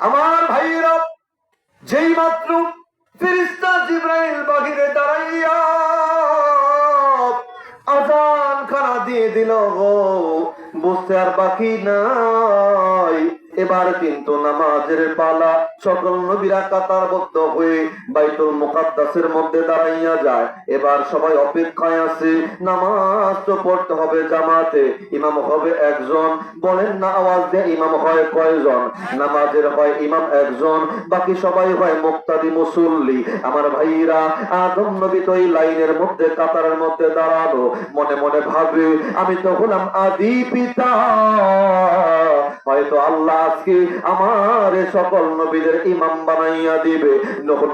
আমার ভাইরা, যেই মাত্র ফেরেশতা জিবরাইল বাহিরে দাঁড়াইয়া আযান খানা দিয়ে দিল গো, বুঝতে আর বাকি নাই। এবার কিন্তু নামাজের পালা। সকল নবীরা কাতারবদ্ধ হয়ে বাইতুল মুকাদ্দাসের মধ্যে দাঁড়াইয়া যায়। এবার সবাই অপেক্ষায় আছে, নামাজ তো পড়তে হবে জামাতে, ইমাম হবে একজন। বলেন না আওয়াজ দিয়ে, ইমাম হয় কয়জন? নামাজের হয় ইমাম একজন, বাকি সবাই হয় মুক্তাদি মুসল্লি। আমার ভাইরা, আদম নবী তো এই লাইনের মধ্যে কাতারের মধ্যে দাঁড়ানো, মনে মনে ভাবে আমি তো হলাম আদি পিতা, হয়তো আল্লাহ আজকে আমার সকল নবীদের ইমাম বানাইয়া দিবে।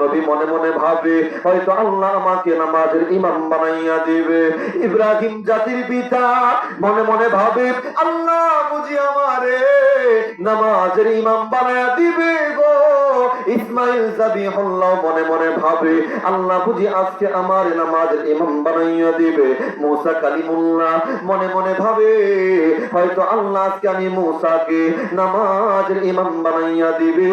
নবী মনে মনে ভাবে হয়তো আল্লাহ আমাকে নামাজের ইমাম বানাইয়া দিবে। ইব্রাহিম জাতির পিতা মনে মনে ভাবে আল্লাহ বুঝি আমারে নামাজের ইমাম বানাইয়া দিবে গো। ইসমাইল যাবিহুল্লাহ মনে মনে ভাবে আল্লাহ বুঝি আজকে আমার নামাজের ইমাম বানাইয়া দিবে। মুসা কালিমুল্লাহ মনে মনে ভাবে হয়তো আল্লাহ আজকে আমি মুসাকে নামাজের ইমাম বানাইয়া দিবে,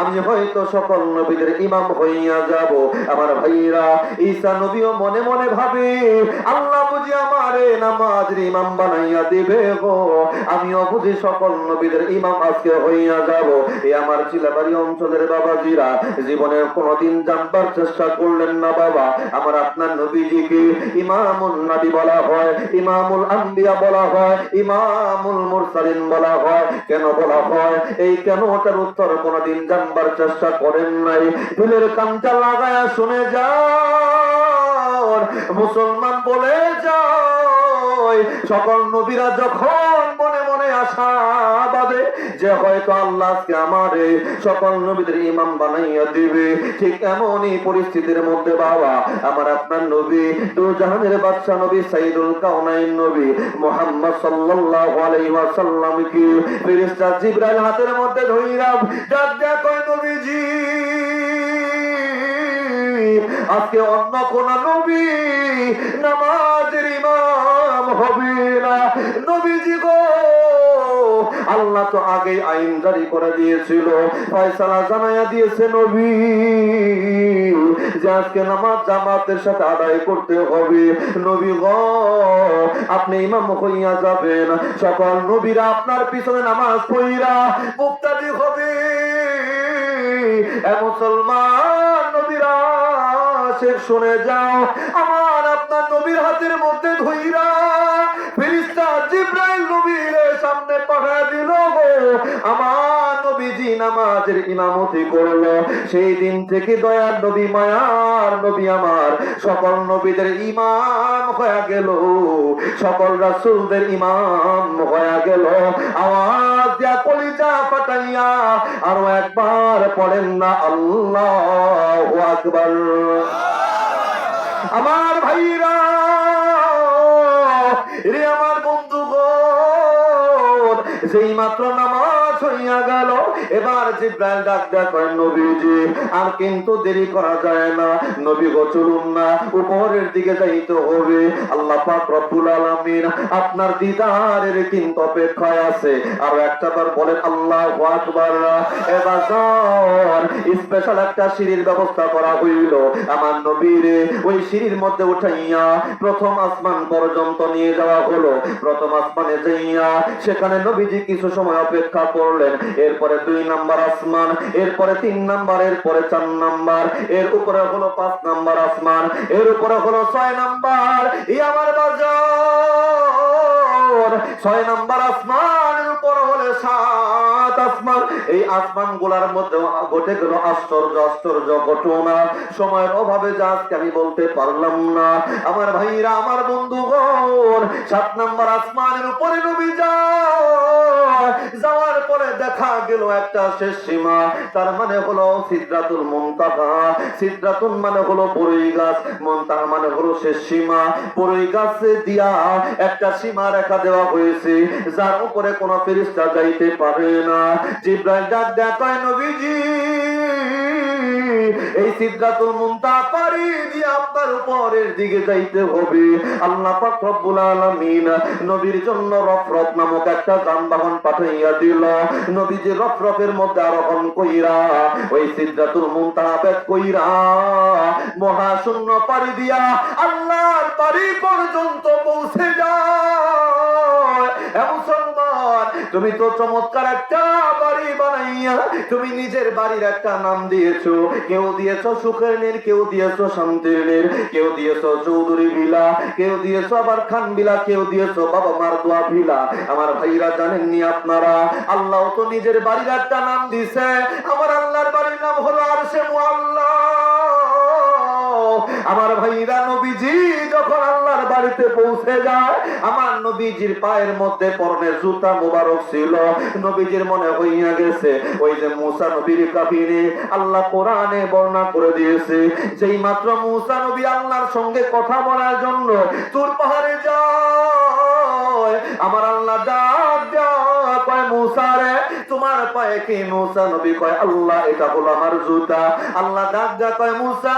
আমি হয়তো সকল নবীদের ইমাম হইয়া যাব। আমার ভাইরা, ঈসা নবীও মনে মনে ভাবে আল্লাহ বুঝি আমারে নামাজের ইমাম বানাইয়া দিবে গো, আমিও বুঝি সকল নবীদের ইমাম আজকে হইয়া যাব। এই আমার চিলাবাড়ি অঞ্চলের বাবাজিরা জীবনের কোনদিন জানবার চেষ্টা করলেন না বাবা, আমার আপনার নবীজিকে ইমামুল নবী বলা হয়, ইমামুল আম্বিয়া বলা হয়, ইমামুল মুরসালিন বলা হয়। কেন বলা হয়, এই কেন ওটার উত্তর কোনদিন জানবার চেষ্টা করেন নাই। দিলের কানটা লাগায়া শুনে যাও, মুসলমান বলে যাও, সকল নবীরা যখন মনে মনে আশা বাঁধে যে হয়তো আল্লাহ আজকে আমারে সকল নবীদের ইমাম বানাইয়া দিবে, ঠিক এমনই পরিস্থিতির মধ্যে বাবা আমার আপনার নবী দু জাহানের বাদশা নবী সাইদুল কাউনাইন নবী মুহাম্মদ সাল্লাল্লাহু আলাইহি ওয়াসাল্লাম কি ফেরেশতা জিবরাইল হাতের মধ্যে ধইরা ডাক দেয়া কয় নবীজি আজকে অন্য কোন নবী নামাজের ইমাম হবে না। নবীজি গো, আল্লাহ তো আগে আইন জারি করে দিয়েছিল, ফয়সালা জানাইয়া দিয়েছে নবী যে আজকে নামাজ জামাতের সাথে আদায় করতে হবে। নবী গো, আপনি ইমাম হইয়া যাবেন, সকল নবীরা আপনার পিছনে নামাজ পড়িরা মুক্তাদি হবে। মুসলমান নবীরা শুনে যাও, আমার আপনার নবীর হাতের মধ্যে ধইরা ফেরেশতা জিবরাইল নবীর সামনে পাঠিয়ে দিল গো। আমার নবীজি নামাজের ইমামতি করলো। সেই দিন থেকে দয়ার নবী মায়ার নবী আমার সকল নবীদের ইমাম হয়ে গেল, সকল রাসূলদের ইমাম হয়ে গেল। আওয়াজ দিয়া কলিজা ফাটাইয়া আরো একবার পড়েন না আল্লাহু আকবার। আমার ভাইরা রে, আমার বন্ধুগণ, যেই মাত্র নামাজ হইয়া গেল, এবার জিবরাইল ডাক দেয়া কয় নবীজি আর কিন্তু দেরি করা যায় না, নবী গো চলুন না, উপরের দিকে যাইতে হবে। আল্লাহ পাক রব্বুল আলামিন আপনার দিদারের কিন্তু অপেক্ষায় আছে। আর একটা বার বলেন আল্লাহু আকবার। এবার স্পেশাল একটা সিঁড়ির ব্যবস্থা করা হইল, আমার নবীরে ওই সিঁড়ির মধ্যে উঠাইয়া প্রথম আসমান পর্যন্ত নিয়ে যাওয়া হলো। প্রথম আসমানে যাইয়া সেখানে নবীজি কিছু সময় অপেক্ষা করলেন। এরপরে 2 নাম্বার আসমান, এরপরে 3 নাম্বার, এরপরে 4 নাম্বার, এর উপরে হলো 5 নাম্বার আসমান, এর উপরে হলো 6 নাম্বার। এই আমার বাজার 6 নাম্বার আসমানের উপরে হলো 7 আসমান। এই আসমান গুলার মধ্যে ঘটে গেল আশ্চর্য আশ্চর্য ঘটনা। সময়ের অভাবে যা আজকে আমি বলতে পারলাম না। আমার ভাইরা, আমার বন্ধুগণ, 7 নাম্বার আসমানের উপরে নবী যাওয়ার পরে দেখা গেল একটা শেষ সীমা, তার মানে হলো সিদরাতুল মুনতাহা। সিদরাতুল মানে হলো বড়ই গাছ, মুনতাহা মানে হলো শেষ সীমা। বড়ই গাছে দিয়া একটা সীমা রেখা দেওয়া হয়েছে, যার উপরে কোনো ফেরেশতা যাইতে পারে না। জিবরাইল ডাক দেয় কয় নবীজি এই সিদরাতুল মুনতাহা পাড়ি দিয়ে আপনার উপরের দিকে যাইতে হবে। আল্লাহ পাক রব্বুল আলামিন নবীর জন্য রফরফ নামক একটা যানবাহন পাঠাইয়া দিল। নবীজি রফরফের মধ্যে আরোহণ কইরা ওই সিদরাতুল মুনতাহা বেদ কইরা মহাশূন্য পাড়ি দিয়া আল্লাহর বাড়ি পর্যন্ত পৌঁছে যায়। হে মুসলমান, তুমি তো চমৎকার একটা বাড়ি বানাইয়া তুমি নিজের বাড়ির একটা নাম দিয়েছো। কেউ দিয়েছো সুখের নীর, কেউ দিয়েছো শান্তির নীর, কেউ দিয়েছো চৌধুরী ভিলা, কেউ দিয়েছো আবার খান ভিলা, কেউ দিয়েছো বাবা মার দোয়া ভিলা। আমার ভাইরা জানেননি আপনারা, আল্লাহ তো নিজের বাড়ির একটা নাম দিছে। আমার আল্লাহর বাড়ির নাম হলো আরশে মুআল্লা। আমার ভাইরা নবীজি যখন আল্লাহর বাড়িতে পৌঁছে যায়, আমার নবীজির পায়ের মধ্যে পরনের জুতা মোবারক ছিল। নবীজির মনে হইয়া গেছে ওই যে মুসা নবীর কাহিনী আল্লাহ কোরআনে বর্ণনা করে দিয়েছে। যেই মাত্র মুসা নবী আল্লাহর সঙ্গে কথা বলার জন্য তুর পাহাড়ে যায়, আমার আল্লাহ ডাক দেয় কয় মুসা রে তোমার পায়ে কি? মুসা নবী কয় আল্লাহ এটা হলো আমার জুতা। আল্লাহ ডাক দেয় কয় মুসা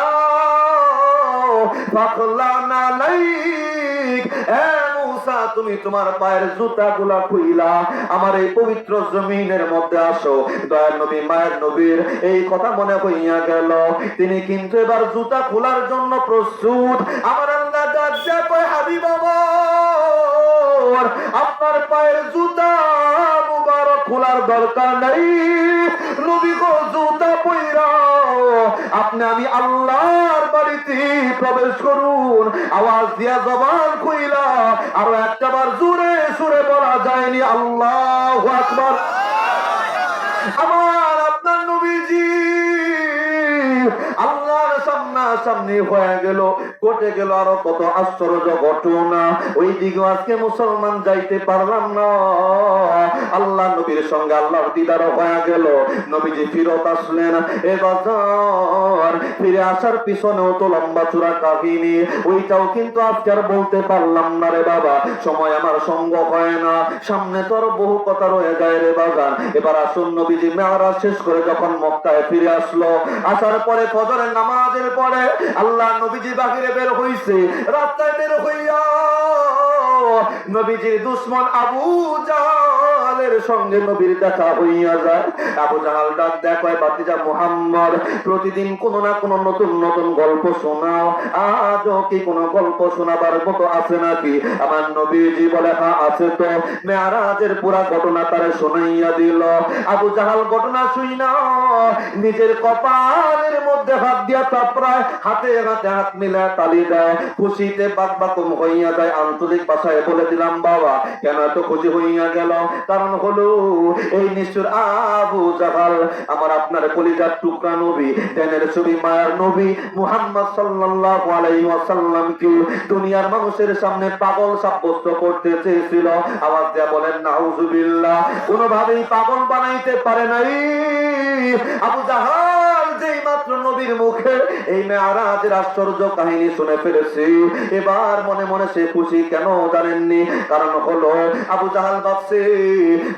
তুমি তোমার পায়ের জুতা গুলা খুইলা আমার এই পবিত্র জমিনের মধ্যে আসো। দয়ার নবী মায়ের নবীর এই কথা মনে হইয়া গেল, তিনি কিন্তু এবার জুতা খোলার জন্য প্রস্তুত। আমার আল্লাহ ডাক দেয় কয় হাবিব আমার আপনার পায়ের জুতা মুবারক খোলার দরকার নাই। নবী গো জুতা পইরা আপনি আমি আল্লাহর বাড়িতে প্রবেশ করুন। আওয়াজ দিয়া জবান খুইলা আরো একটাবার জোরে সুরে বলা যায়নি আল্লাহু আকবার। আমার আপনার নবীজি আল্লাহর সামনাসামনি হয়ে গেল, ঘটে গেল আরো কত আশ্চর্য ঘটনা। ওই দিকে আজকে মুসলমান যাইতে পারলাম না। আল্লাহ নবীর সঙ্গে আল্লাহর দিদার হয়ে গেল। নবীজি ফিরত আসলেন। এবার ফিরে আসার পিছনেও তো লম্বা চূড়া কাহিনী, ওইটাও কিন্তু আজকে আর বলতে পারলাম না রে বাবা, সময় আমার সঙ্গ হয় না। সামনে তো আরো বহু কথা রয়ে যায় রে বাগান। এবার আসুন নবীজি মেরাজ শেষ করে যখন মক্কায় ফিরে আসলো, আসার পরে ফজরের নামাজের পরে আল্লাহ নবীজি বাহিরে বের হইছে। রাস্তায় বের হইয়া নবীজির দুশমন আবু জাহালের সঙ্গে নবীর দেখা হইয়া যায়। আবু জাহাল ডাক দেখো বাতিজা মুহাম্মদ, প্রতিদিন কোন না কোন নতুন নতুন গল্প শোনাও, আজও কি কোন গল্প শোনাবার মতো আছে নাকি? আমার নবীজি বলে হ্যাঁ আছে তো। মেরাজের পুরা ঘটনা তারে শোনাইয়া দিল। আবু জাহাল ঘটনা শুই না নিজের কপালের মধ্যে হাত দিয়া চাপড়ায়, হাতে হাতে হাত মিলে তালি দেয়, খুশিতে বাকবাকুম হইয়া যায়। আঞ্চলিক ভাষায় বলে দিলাম বাবা কেন এত খুশি হইয়া গেল? কারণ হলো এই নিষ্ঠুর আবু জাহাল আমার আপনার কলিজার টুকরা নবী, দেনের ছবি মায়ার নবী মুহাম্মদ সাল্লাল্লাহু আলাইহি ওয়াসাল্লামকে দুনিয়ার মানুষের সামনে পাগল সাব্যস্ত করতে চেয়েছিল। আওয়াজ দেয়া বলেন নাউজুবিল্লাহ। কোনোভাবেই পাগল বানাইতে পারে নাই। আবু জাহাল যেই মাত্র নবীর মুখে এই মেরাজের আশ্চর্য কাহিনী শুনে ফেলেছে, এবার মনে মনে সে খুশি কেন জানেননি? কারণ হলো আবু জাহাল ভাবছে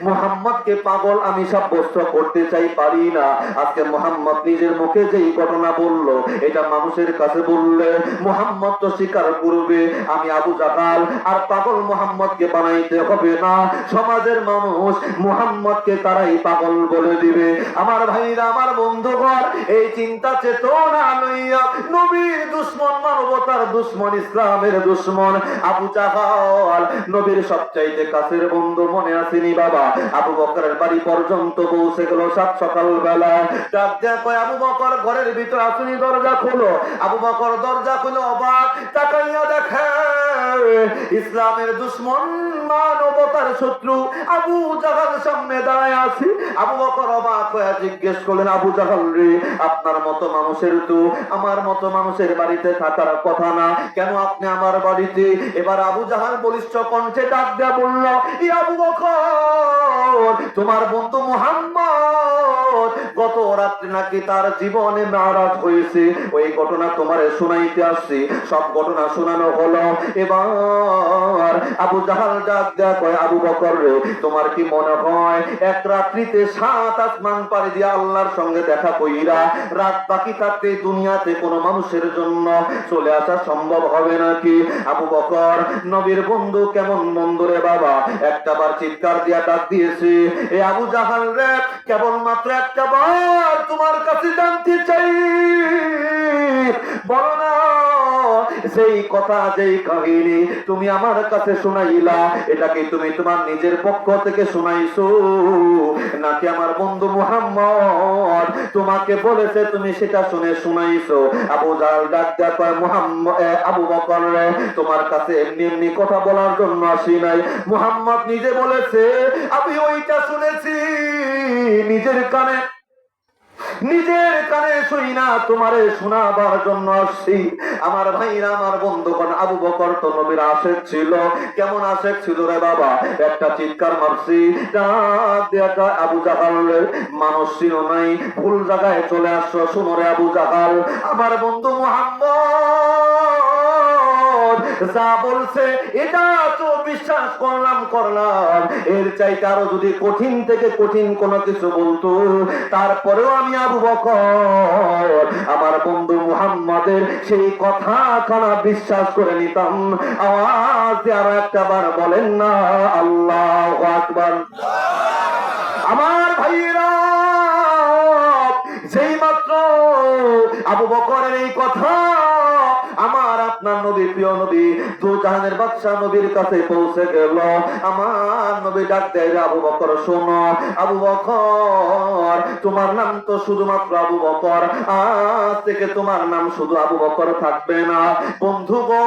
মুহাম্মদকে পাগল আমি সাব্যস্ত করতে চাই, পারি না। আজকে মুহাম্মদ নিজের মুখে যেই ঘটনা বললো, এটা মানুষের কাছে বললে মুহাম্মদ তো স্বীকার করবে আমি আবু জাহাল, আর পাগল মুহাম্মদকে বানাইতে হবে না। সমাজের মানুষ মুহাম্মদকে তারাই পাগল বলে দিবে। আমার ভাইরা আমার বন্ধুগণ, এই চিন্তা চেতনা লইয়া নবীর দুশমন, মানবতার দুশমন, ইসলামের দুশমন আবু জাহাল নবীর সবচাইতে কাছের বন্ধু, মনে আসেনি বাবা? আবু বকরের বাড়ি পর্যন্ত পৌঁছে গেল সাত সকাল বেলা। ডাক দেয়া কয় আবু বকর ঘরের ভিতর আসুনি, দরজা খুলো। আবু বকর দরজা খুলে অবাক তাকাইয়া দেখে ইসলামের দুশমন, মানবতার শত্রু আবু জাহাল সামনে দাঁড়ায় আছে। আবু বকর অবাক হয়ে জিজ্ঞেস করলেন আবু জাহাল রে, আপনার মতো মানুষের তো আমার মতো মানুষের বাড়িতে থাকার কথা না, কেন আপনি আমার বাড়িতে? এবার আবু জাহাল বলিষ্ঠ কণ্ঠে ডাক দেয়া বলল ই আবু বকর, তোমার বন্ধু মুহাম্মদ গত রাত্রে নাকি তার জীবনে মেরাজ হয়েছে, ওই ঘটনা তোমারে শোনাইতে আসছি। সব ঘটনা শোনানো হলো। এবার আবু জাহাল ডাক দেয়া কয়, আবু বকর রে, তোমার কি মনে হয় এক রাত্রিতে 7 আসমান পাড়ি দিয়ে আল্লাহর সঙ্গে দেখা কইরা রাত বাকি থাকতে দুনিয়াতে কোনো মানুষের জন্য চলে আসা সম্ভব হবে নাকি? আবু বকর নবীর বন্ধু, কেমন বন্ধু রে বাবা, একটাবার চিৎকার দিয়া ডাক দিয়েছে, এ আবু জাহাল রে, কেবলমাত্র একটা বার তোমার কাছে জানতে চাই, বলো না সেই কথা, যেই কাহিনী তুমি আমার কাছে শোনাইলা, এটা কি তুমি তোমার নিজের পক্ষ থেকে শোনাইছো নাকি আমার বন্ধু মুহাম্মদ তোমাকে বলেছে তুমি সেটা শুনে শোনাইছো? আবু জাহাল ডাক দেয়া কয়, মুহাম্মদ, আবু বকর রে, তোমার কাছে এমনি এমনি কথা বলার জন্য আসি নাই। মুহাম্মদ নিজে বলেছে, আমি ওইটা শুনেছি নিজের কানে শুই না, তোমারে শোনাবার জন্য আসছি। আমার ভাইরা, আমার বন্ধুগণ, আবু বকর তো নবীর আশেক ছিল। কেমন আশেক ছিল রে বাবা, একটা চিৎকার মারছি, ডাক দেয়া কয়, আবু জাহাল রে, মানুষ ছিল নাই, ভুল জায়গায় চলে আসছো, শুনো রে আবু জাহাল, আমার বন্ধু মুহাম্মদ যা বলছে এটা তো বিশ্বাস করলাম, এর চাইতে আরো যদি কঠিন থেকে কঠিন কোনো কিছু বলতো, তারপরেও আমি আবু বকর আমার বন্ধু মুহাম্মাদের সেই কথা খানা বিশ্বাস করে নিতাম। আওয়াজ দিয়ে আরো একটা বার বলেন না আল্লাহু আকবার। আমার ভাইরা, যেই মাত্র আবু বকরের এই কথা আমার আপনার নবী, প্রিয় নবী, দু জাহানের বাদশা নবীর কাছে পৌঁছে গেল, আমার নবী ডাক দেয়, আবু বকর শোনো, আবু বকর তোমার নাম তো শুধুমাত্র আবু বকর, আজ থেকে তোমার নাম শুধু আবু বকর থাকবে না, বন্ধু গো,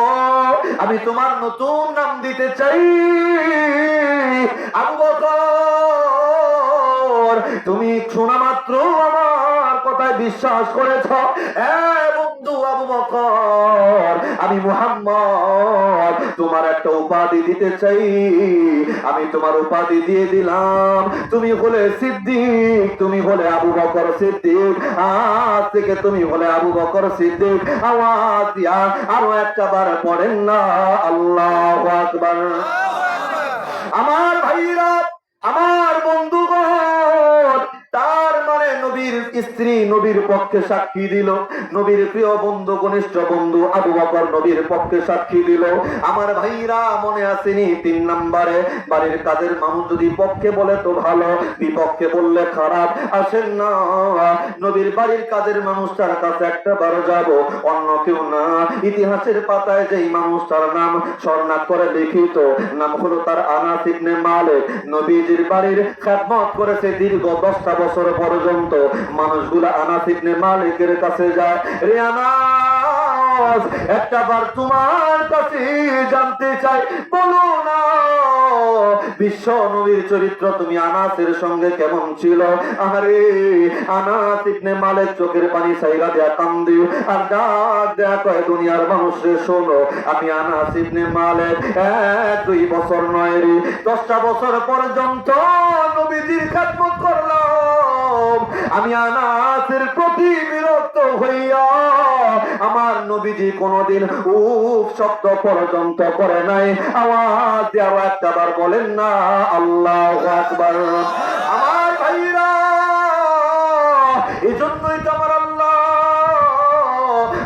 আমি তোমার নতুন নাম দিতে চাই আবু বকর। তুমি শোনা মাত্র আমার কথায় বিশ্বাস করেছ, বন্ধু আবু বকর, আমি মুহাম্মদ তোমার একটা উপাধি দিতে চাই, আমি তোমার উপাধি দিয়ে দিলাম, তুমি হলে সিদ্দিক, তুমি হলে আবু বকর সিদ্দিক, আজ থেকে তুমি হলে আবু বকর সিদ্দিক। আওয়াজ দিয়া আরো একটা বার পড়েন না আল্লাহু আকবার। আমার ভাইরা, আমার বন্ধুগণ, তার মানে নবীর স্ত্রী নবীর পক্ষে সাক্ষী দিল, নবীর প্রিয় বন্ধু, ঘনিষ্ঠ বন্ধু আবু বকর নবীর পক্ষে সাক্ষী দিল। আমার ভাইরা, মনে আসেনি 3 নম্বরে, বাড়ির কাজের মানুষ যদি পক্ষে বলে তো ভালো, বিপক্ষে বললে খারাপ। আসেন না নবীর বাড়ির কাজের মানুষটার কাছে একটা বার যাব, অন্য কেউ না, ইতিহাসের পাতায় যেই মানুষটার নাম স্বর্ণাক করে লিখিত, নাম হলো তার আনাস ইবনে মালিক। নবীজির বাড়ির খেদমত করেছে দীর্ঘ 10টা বছর পর্যন্ত। মানুষগুলা আনাস ইবনে মালিকের কাছে যায়, রে আনাস, একটা বার তোমার কাছে জানতে চাই, বলো না বিশ্ব নবীর চরিত্র তুমি আনাসের সঙ্গে কেমন ছিল? আরে আনাস ইবনে মালিক চোখের পানি ছাইরা দেয়া কান্দি আর ডাক দেয়া কয়, দুনিয়ার মানুষরে শোনো, আমি আনাস ইবনে মালিক 1-2 বছর নয় রে, 10টা বছর পর্যন্ত নবীজির খেদমত করলাম। আমি আনাসের প্রতি বিরক্ত হইয়া আমার নবীজি কোনদিন উফ শব্দ পর্যন্ত করে নাই। আওয়াজ দিয়ে আরো একটা বার বলেন না আল্লাহু আকবার। আমার ভাইরা, এই জন্যই তো আমার আল্লাহ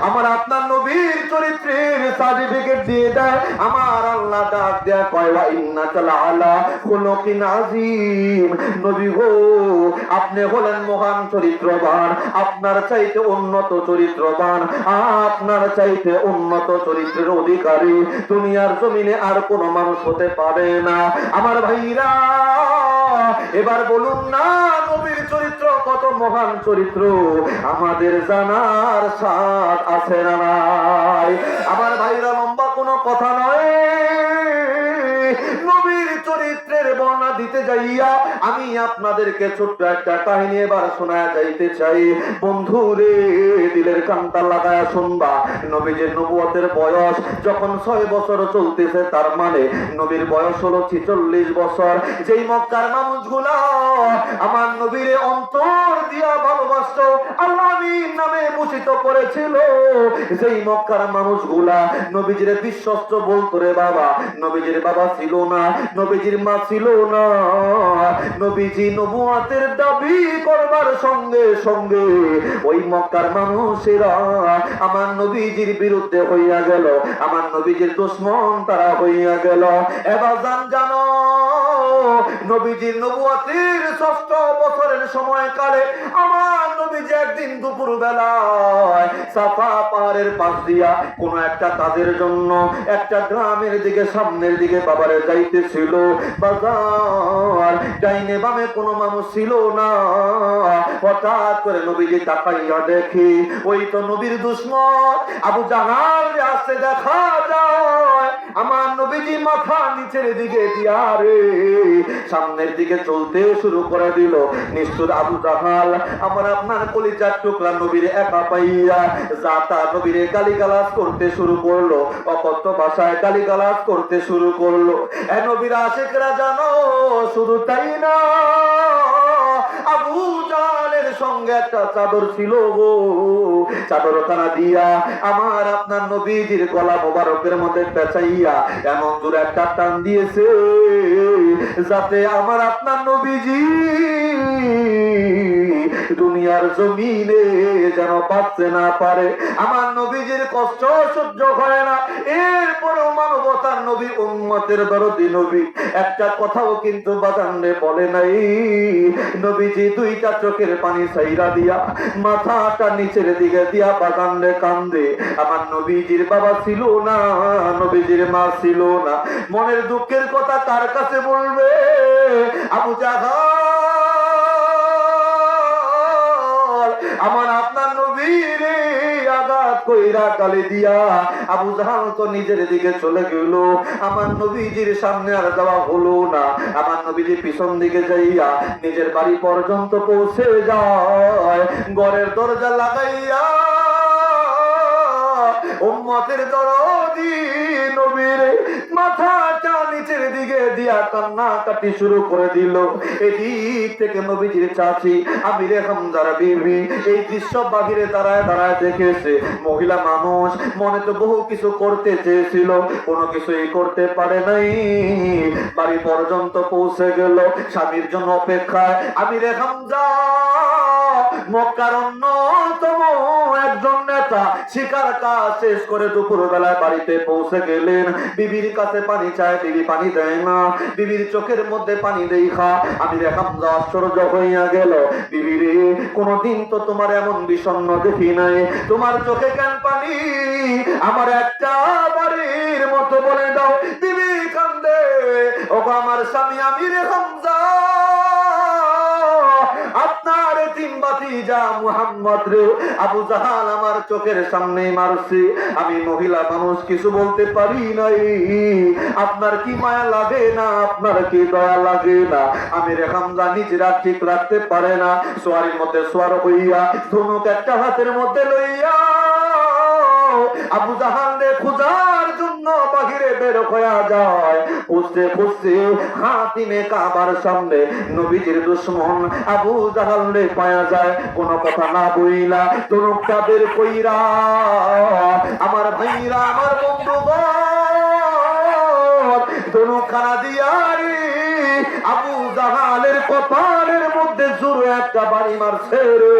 আমার আপনার নবীর চরিত্রের সার্টিফিকেট দিয়ে দেয়। আমার আল্লাহ ডাক দেয়া কয়, ওয়া ইন্নাকা লাআলা খুলুকিন আযীম, নবী গো, আপনি হলেন মহান চরিত্রবান, আপনার চাইতে উন্নত চরিত্রবান, আপনার চাইতে উন্নত চরিত্রের অধিকারী দুনিয়ার জমিনে আর কোন মানুষ হতে পারে না। আমার ভাইরা, এবার বলুন না নবীর চরিত্র কত মহান চরিত্র আমাদের জানার স্বাদ আছে না নাই? আমার ভাইরা, লম্বা কোনো কথা নয়, নবীর চরিত্রের বর্ণনা দিতে যাইয়া আমি আপনাদেরকে ছোট্ট একটা কাহিনী এবার শোনা যাইতে চাই। বন্ধু রে, দিলের কানটা লাগায়া শুনবা। নবীজির নবুয়তের বয়স যখন 6 বছর চলতেছে, তার মানে নবীর বয়স হলো 46 বছর। যেই মক্কার মানুষগুলা আমার নবীর অন্তর দিয়া ভালোবাসতো, আল্লাহর নামে ভূষিত করেছিল, যেই মক্কার মানুষগুলা নবীজির বিশ্বস্ত বলতো রে বাবা, নবীজির বাবা ছিল না, নবীজির মা ছিল না, নবীজি নবুয়তের দাবি করবার সঙ্গে সঙ্গে ওই মক্কার মানুষেরা আমার নবীজির বিরুদ্ধে হইয়া গেল, আমার নবীজির দুশমন তারা হইয়া গেল। এবার জানো নবীজির নবুয়তের 6 বছরের সময়কালে আমার নবীজি একদিন দুপুর বেলায় সাফা পাহাড়ের পাশ দিয়া কোন একটা কাজের জন্য একটা গ্রামের দিকে সামনের দিকে বাবারে যাইতেছিল। বাজার ডাইনে বামে কোনো মানুষ ছিল না। হঠাৎ করে নবীজি তাকাইয়া দেখি ওই তো নবীর দুশমন আবু জাহাল আসতে দেখা যায়। আমার নবীজি মাথা নিচের দিকে দিয়া রে সামনের দিকে চলতে শুরু করে দিল। নিষ্ঠুর আবু জাহাল আমার আপনার কলিজার টুকরা নবীর একা পাইয়া যাতা নবীরে গালিগালাজ করতে শুরু করলো, অকথ্য ভাষায় গালিগালাজ করতে শুরু করলো। নবীর আশিকরা জানো, শুধু তাই না, আবু জাহালের সঙ্গে একটা চাদর ছিল গো, চাদর খানা দিয়া আমার আপনার নবীজির গলা মোবারকের মধ্যে পেঁচাইয়া এমন দূরে একটা টান দিয়েছে যাতে আমার আপনার নবীজি দুনিয়ার জমিনে যেন বাঁচতে না পারে। আমার নবীজির কষ্ট সহ্য হয় না, এরপরেও মানবতার নবী, উম্মতের দরদি নবী একটা কথাও কিন্তু বাজানে বলে নাই। নবীজি 2টা চোখের পানি ছাইরা দিয়া মাথাটা নিচের দিকে দিয়া বাজানে কান্দে। আমার নবীজির বাবা ছিল না, নবীজির মা ছিল না, মনের দুঃখের কথা কার কাছে বলবে? আবু জাহাল আমার আপনার নবীর আঘাত কইরা গালি দিয়া আবু জাহাল তো নিজের দিকে চলে গেল। আমার নবীজির সামনে আর যাওয়া হলো না। আমার নবীজি পিছন দিকে যাইয়া নিজের বাড়ি পর্যন্ত পৌঁছে যায়, ঘরের দরজা লাগাইয়া উম্মতের দরদি নবীর মাথাটা নিচের দিকে দিয়া কান্নাকাটি শুরু করে দিল। এদিক থেকে নবীজির চাচি আমিরে হামজার বিবি এই দৃশ্য বাহিরে দাঁড়ায় দাঁড়ায় দেখেছে। মহিলা মানুষ মনে তো বহু কিছু করতে চেয়েছিল, কোনো কিছুই করতে পারে নাই। বাড়ি পর্যন্ত পৌঁছে গেল, স্বামীর জন্য অপেক্ষায় আমিরে হামজা মক্কার অন্যতম একজন নেতা শিকার কাজ শেষ করে দুপুর বেলায় বাড়িতে পৌঁছে গেলেন। বিবির কাছে পানি চায়, বিবি পানি দেয় না। বিবির চোখের মধ্যে পানি দেখা আমির হামজা আশ্চর্য হইয়া গেল। বিবি রে, কোনদিন তো তোমার এমন বিষণ্ণ দেখি নাই, তোমার চোখে কেন পানি? আমার একটা বাড়ির মতো বলে দাও। বিবি কান্দে, ও আমার স্বামী আমির হামজা, আপনার তিন ভাতিজা মুহাম্মদ রে আবু জাহাল আমার চোখের সামনে মারছে, আমি মহিলা মানুষ কিছু বলতে পারি নাই। আপনার কি মায়া লাগে না? আপনার কি দয়া লাগে না? আমির হামজা নিজেরা ঠিক রাখতে পারে না, সোয়ারির মধ্যে সোয়ার হইয়া ধনুক একটা হাতের মধ্যে লইয়া আবু জাহালে খোঁজার জন্য বাহিরে বের হয়ে যায়। খুঁজতে খুঁজতে হাতিমে কাবার সামনে নবীজির দুশমন আবু জাহালে পাওয়া যায়। কোনো কথা না বইলা ধনুকটা বের কইরা আমার ভাইরা, আমার বন্ধুগণ, ধনুকখানা দিয়া আবু জাহালের কপালের মধ্যে জোরে একটা বাড়ি মারছে রে।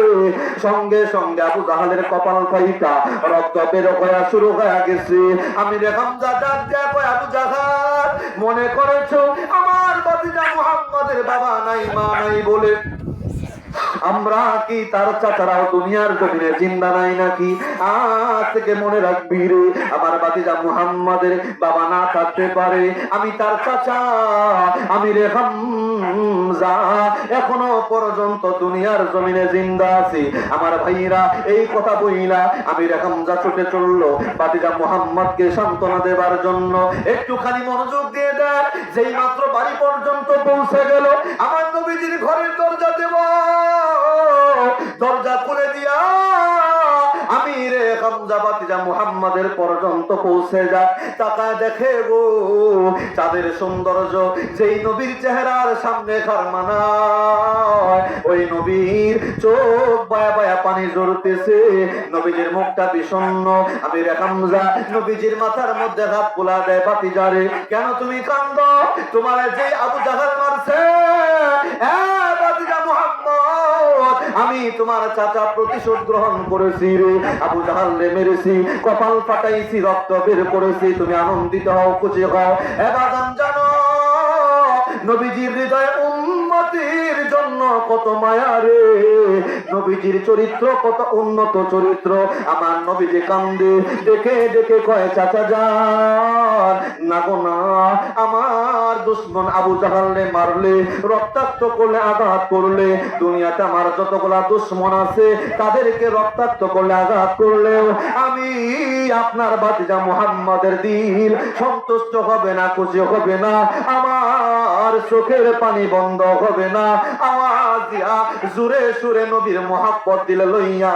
সঙ্গে সঙ্গে আবু জাহালের কপাল ফাইটা রক্ত বের হয়ে শুরু হয়ে গেছে। আমি হামজা ডাক দেয়া কই, আবু জাহাল মনে করেছো আমার ভাতিজা মুহাম্মদের বাবা নাই মা নাই বলে আমরা কি তার চাচারাও দুনিয়ার জমিনে জিন্দা নাই নাকি? আজ থেকে মনে রাখবি রে, আমার ভাতিজা মুহাম্মাদের বাবা না থাকতে পারে, আমি তার চাচা, আমি রে হামজা এখনো পর্যন্ত দুনিয়ার জমিনে জিন্দা আছি। আমার ভাইরা এই কথা বইলা আমি রে হামজা ছুটে চললো ভাতিজা মুহাম্মদকে সান্ত্বনা দেবার জন্য। একটুখানি মনোযোগ দিয়ে দেখ, যেই মাত্র বাড়ি পর্যন্ত পৌঁছে গেল, আমার নবীজির ঘরের দরজা দেব, দরজা খুলে দিয়া আমি রে হামজা ভাতিজা মুহাম্মাদের পর্যন্ত পৌঁছে যা। তাকায় দেখে গো চাঁদের সৌন্দর্য, যেই নবীর চেহারার সামনে ঘর মানায়, ওই নবীর চোখ বায়া বায়া পানি ঝরতেছে, নবীজির মুখটা বিষণ্ণ। আমি রে হামজা নবীজির মাথার মধ্যে হাত পোলা দেয়, ভাতিজারে কেন তুমি কান্দ? তোমার যে আবু জাহাল মারছে, ভাতিজা মুহাম্মদ, আমি তোমার চাচা প্রতিশোধ গ্রহণ করেছি রে, আবু জাহাল রে মেরেছি, কপাল ফাটাইছি, রক্ত বের করেছি, তুমি আনন্দিত হও, খুশি হও। এবার জানো নবীজির হৃদয়ে উম্মতির জন্য কত মায়া রে, নবীজির চরিত্র কত উন্নত চরিত্র। আমার নবীজি কান্দে, দেখে দেখে কয় চাচা যান না গো না, আমার দুশ্মন আবু জাহালে মারলে, রক্তাক্ত করলে, আঘাত করলে, দুনিয়াতে আমার যতগুলা দুশ্মন আছে তাদেরকে রক্তাক্ত করলে, আঘাত করলেও আমি আপনার ভাতিজা মুহাম্মাদের দিল সন্তুষ্ট হবে না, খুশি হবে না, আমার চোখের পানি বন্ধ হবে না। আওয়াজ দিয়া জোরে সুরে নবীর মহব্বত দিলে লইয়া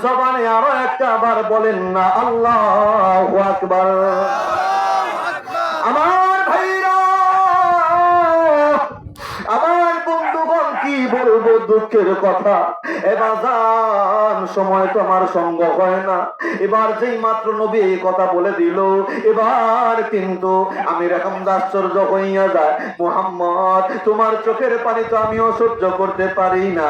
জবানে আরো একটা বার বলেন না আল্লাহু আকবার। আমার ভাইরা, আমার বন্ধুগণ, কি বলবো দুঃখের কথা, এবার যান সময় তো আমার সঙ্গ হয় না। এবার যেই মাত্র নবী এই কথা বলে দিল, এবার কিন্তু আমি এরকম আশ্চর্য হইয়া যায়, মুহাম্মদ তোমার চোখের পানি তো আমিও সহ্য করতে পারি না।